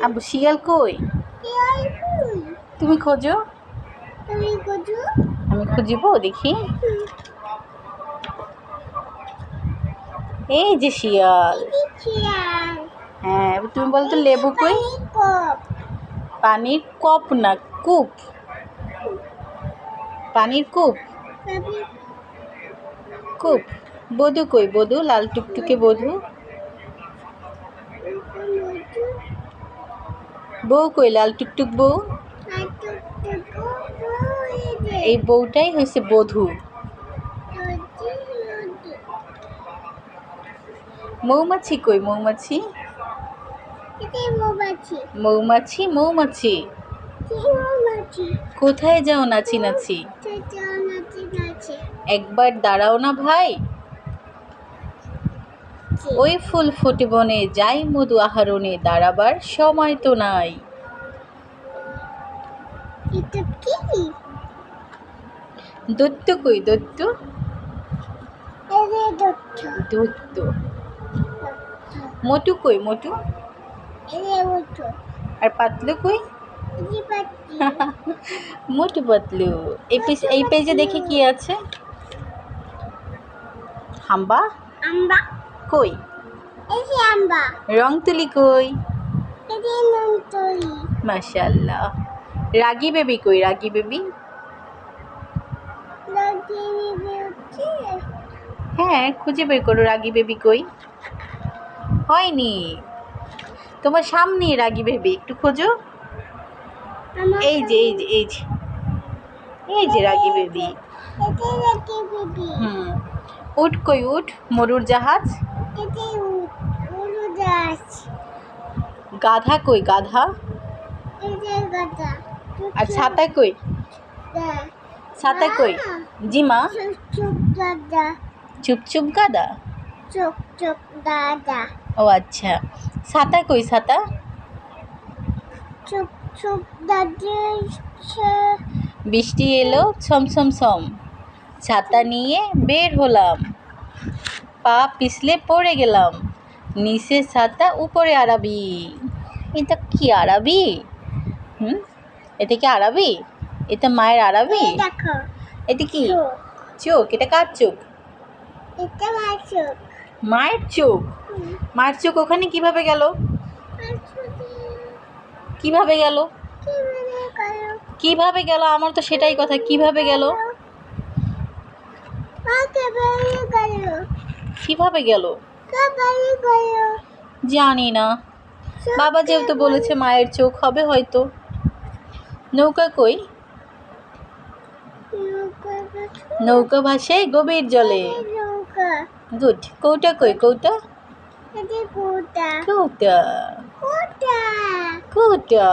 আব্বু শিয়াল কই? তুমি খোঁজো, আমি খুঁজিব দেখি। এই যে শিয়াল। হ্যাঁ, তুমি বলো তো লেবু কই? পানির কপ না কূপ। পানির কূপ। কূপ। বধূ কই? বধূ লাল টুকটুকে বধূ। বউ কই? লাল টুকটুক বউ। এই বউটাই হয়েছে বধূ। মৌমাছি কই? মৌমাছি। মৌমাছি মৌমাছি কোথায় যাও নাচি নাচি? একবার দাঁড়াও না ভাই, ওই ফুল ফুটে বনে যাই মধু আহরণে, দাঁড়াবার সময় তো নাই। দৈত্য কই? দৈত্য। দৈত্য। মোটু কই? মোটু। আর পাতলু কই? মোটু পাতলু। এই পেজে দেখি কি আছে। হাম্বা কই? রং তুলি কই? মাশাআল্লাহ। রাগি বেবি কই? রাগি বেবি। হ্যাঁ, খুঁজে বের করো রাগি বেবি কই। হয়নি, তোমার সামনে রাগি বেবি, একটু খোঁজো। এই যে এই যে এই যে এই যে রাগি বেবি। উট কই? উট। মরুর জাহাজ। গাধা কই? গাধা। আর ছাতা কই? ছাতা কই? জি মা। চুপচুপ গাদা। ও আচ্ছা, ছাতা কই? ছাতা। বৃষ্টি এলো ছমছম ছম, ছাতা নিয়ে বের হলাম, পা পিছলে পড়ে গেলাম, নিচে ছাতা উপরে আরবি। এটা কি আরবি? এটা কি আরবি? এটা মায়ের আরবি। এটা কি চোখ? এটা কার চোখ? মায়ের চোখ। মায়ের চোখ ওখানে কিভাবে গেল? কিভাবে গেল? কিভাবে গেল? আমার তো সেটাই কথা, কিভাবে গেল? কিভাবে গেল জানি না, বাবা যেহেতু বলেছে মায়ের চোখ হবে হয়তো। নৌকা কই? নৌকা ভাসে গভীর জলে। গুড। কৌটা কই? কৌটা। কৌটা। কৌটা।